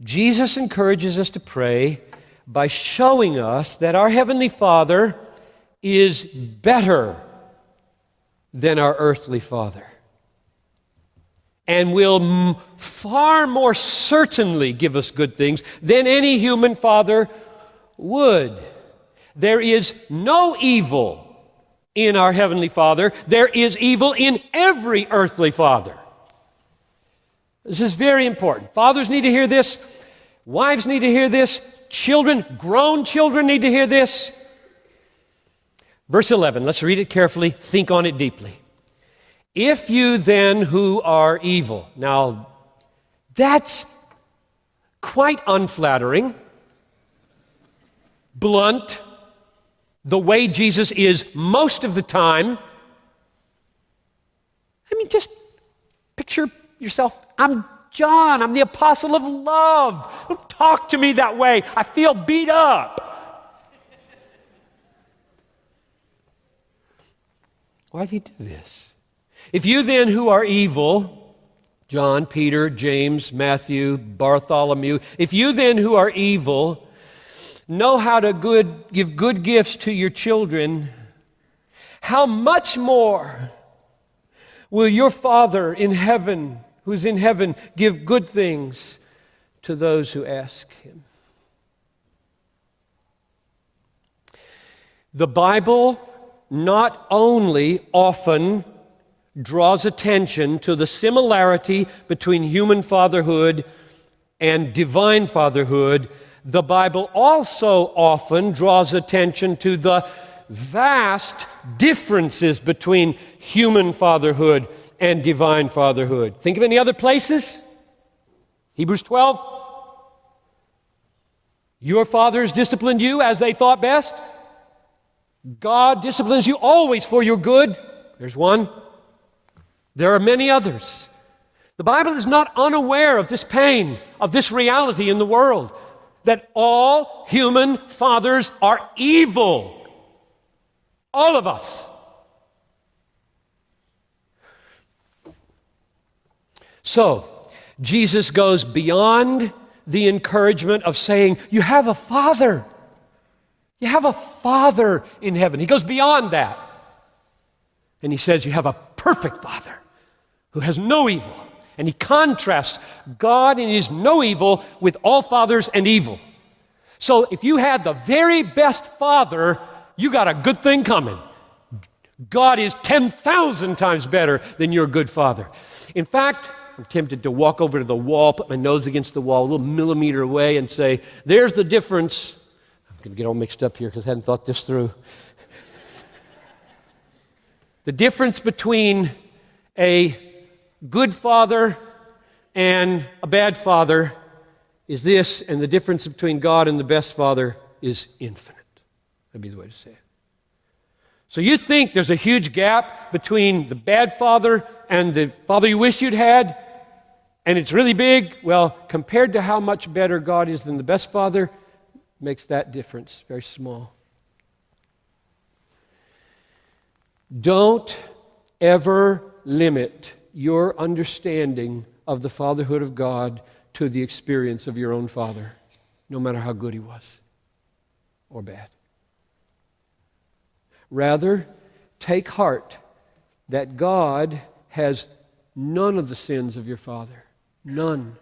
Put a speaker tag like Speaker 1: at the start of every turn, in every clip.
Speaker 1: Jesus encourages us to pray by showing us that our Heavenly Father is better than our earthly father and will far more certainly give us good things than any human father would. There is no evil in our Heavenly Father. There is evil in every earthly father. This is very important. Fathers need to hear this. Wives need to hear this. Children, grown children need to hear this. Verse 11, let's read it carefully, think on it deeply. If you then who are evil. Now, that's quite unflattering, blunt, the way Jesus is most of the time. I mean, just picture yourself. I'm John. I'm the apostle of love. Don't talk to me that way. I feel beat up. Why did he do this? If you then who are evil, John, Peter, James, Matthew, Bartholomew, if you then who are evil know how to give good gifts to your children, how much more will your Father in heaven, who's in heaven, give good things to those who ask him? The Bible not only often draws attention to the similarity between human fatherhood and divine fatherhood, the Bible also often draws attention to the vast differences between human fatherhood and divine fatherhood. Think of any other places? Hebrews 12. Your fathers disciplined you as they thought best. God disciplines you always for your good. There's one. There are many others. The Bible is not unaware of this pain, of this reality in the world, that all human fathers are evil. All of us. So, Jesus goes beyond the encouragement of saying, you have a father. You have a father in heaven. He goes beyond that. And he says, you have a perfect father who has no evil. And he contrasts God in his no evil with all fathers and evil. So if you had the very best father, you got a good thing coming. God is 10,000 times better than your good father. In fact, I'm tempted to walk over to the wall, put my nose against the wall a little millimeter away and say, there's the difference. I'm going to get all mixed up here because I hadn't thought this through. The difference between a good father and a bad father is this, and the difference between God and the best father is infinite. That'd be the way to say it. So you think there's a huge gap between the bad father and the father you wish you'd had, and it's really big? Well, compared to how much better God is than the best father, makes that difference very small. Don't ever limit your understanding of the fatherhood of God to the experience of your own father, no matter how good he was or bad. Rather, take heart that God has none of the sins of your father. None.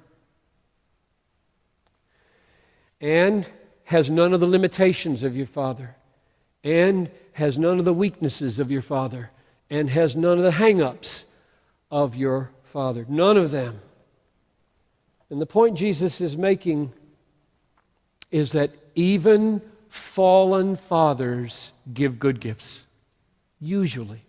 Speaker 1: And has none of the limitations of your father. And has none of the weaknesses of your father. And has none of the hang-ups of your father. None of them. And the point Jesus is making is that even fallen fathers give good gifts. Usually.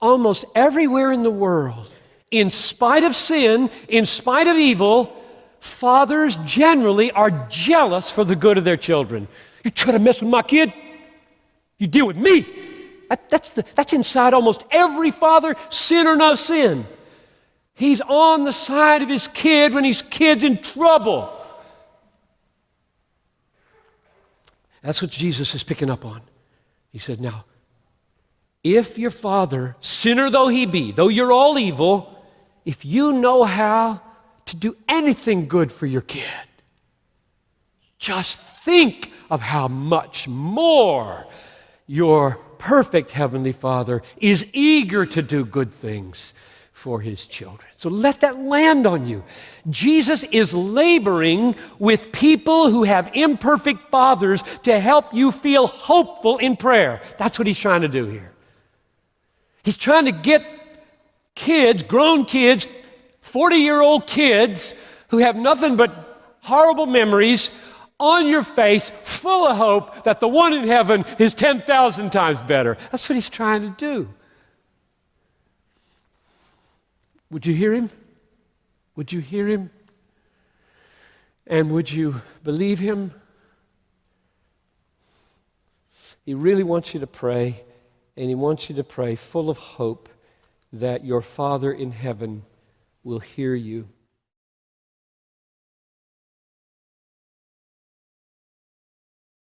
Speaker 1: Almost everywhere in the world, in spite of sin, in spite of evil, fathers generally are jealous for the good of their children. You try to mess with my kid, you deal with me. That's inside almost every father, sin or no sin. He's on the side of his kid when his kid's in trouble. That's what Jesus is picking up on. He said, now, if your father, sinner though he be, though you're all evil, if you know how to do anything good for your kid, just think of how much more your perfect Heavenly Father is eager to do good things for His children. So let that land on you. Jesus is laboring with people who have imperfect fathers to help you feel hopeful in prayer. That's what He's trying to do here. He's trying to get kids, grown kids, 40-year-old kids who have nothing but horrible memories on your face, full of hope that the one in heaven is 10,000 times better. That's what He's trying to do. Would you hear Him? Would you hear Him? And would you believe Him? He really wants you to pray, and He wants you to pray full of hope that your Father in heaven will hear you